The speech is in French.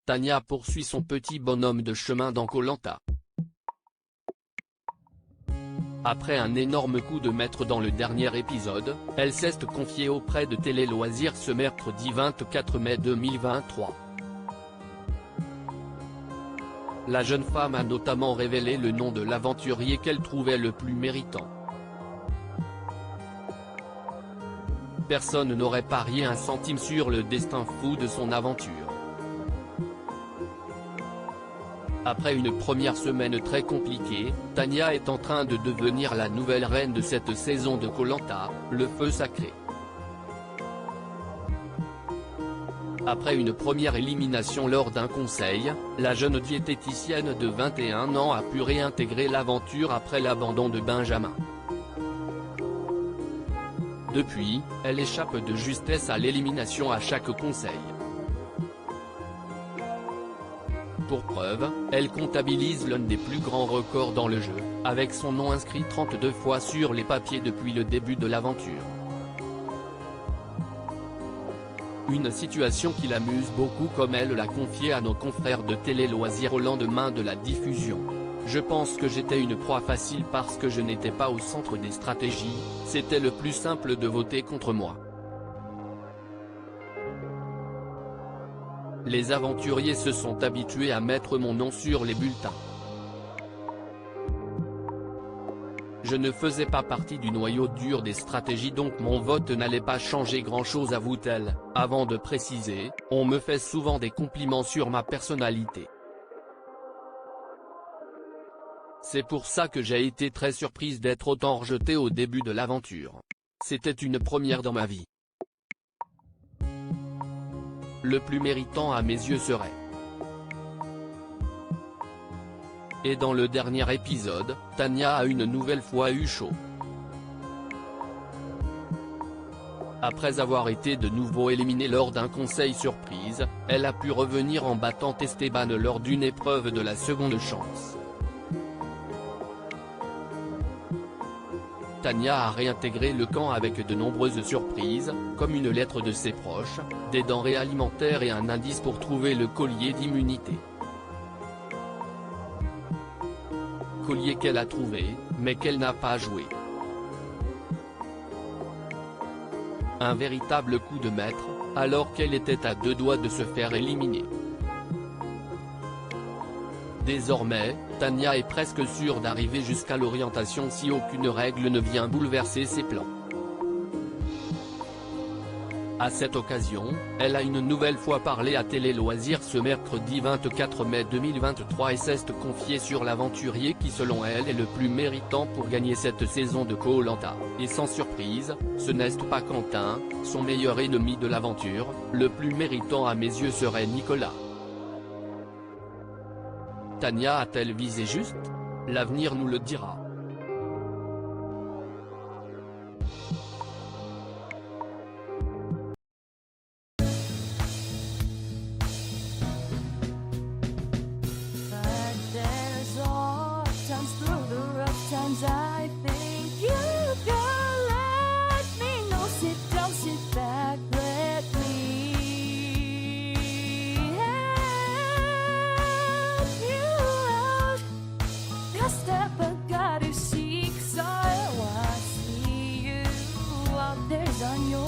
Tania poursuit son petit bonhomme de chemin dans Koh Lanta. Après un énorme coup de maître dans le dernier épisode, elle s'est confiée auprès de Télé Loisirs ce mercredi 24 mai 2023. La jeune femme a notamment révélé le nom de l'aventurier qu'elle trouvait le plus méritant. Personne n'aurait parié un centime sur le destin fou de son aventure. Après une première semaine très compliquée, Tania est en train de devenir la nouvelle reine de cette saison de Koh Lanta, le feu sacré. Après une première élimination lors d'un conseil, la jeune diététicienne de 21 ans a pu réintégrer l'aventure après l'abandon de Benjamin. Depuis, elle échappe de justesse à l'élimination à chaque conseil. Pour preuve, elle comptabilise l'un des plus grands records dans le jeu, avec son nom inscrit 32 fois sur les papiers depuis le début de l'aventure. Une situation qui l'amuse beaucoup comme elle l'a confié à nos confrères de Télé Loisirs au lendemain de la diffusion. Je pense que j'étais une proie facile parce que je n'étais pas au centre des stratégies, c'était le plus simple de voter contre moi. Les aventuriers se sont habitués à mettre mon nom sur les bulletins. Je ne faisais pas partie du noyau dur des stratégies donc mon vote n'allait pas changer grand-chose, avoue-t-elle, avant de préciser, on me fait souvent des compliments sur ma personnalité. C'est pour ça que j'ai été très surprise d'être autant rejetée au début de l'aventure. C'était une première dans ma vie. Le plus méritant à mes yeux serait. Et dans le dernier épisode, Tania a une nouvelle fois eu chaud. Après avoir été de nouveau éliminée lors d'un conseil surprise, elle a pu revenir en battant Esteban lors d'une épreuve de la seconde chance. Tania a réintégré le camp avec de nombreuses surprises, comme une lettre de ses proches, des denrées alimentaires et un indice pour trouver le collier d'immunité. Collier qu'elle a trouvé, mais qu'elle n'a pas joué. Un véritable coup de maître, alors qu'elle était à 2 doigts de se faire éliminer. Désormais, Tania est presque sûre d'arriver jusqu'à l'orientation si aucune règle ne vient bouleverser ses plans. À cette occasion, elle a une nouvelle fois parlé à Télé Loisirs ce mercredi 24 mai 2023 et s'est confiée sur l'aventurier qui selon elle est le plus méritant pour gagner cette saison de Koh Lanta. Et sans surprise, ce n'est pas Quentin, son meilleur ennemi de l'aventure, le plus méritant à mes yeux serait Nicolas. Tania a-t-elle visé juste? L'avenir nous le dira. I think you can let me know. Sit down, sit back, let me help you out. The step I gotta seek, so I see you out there's on your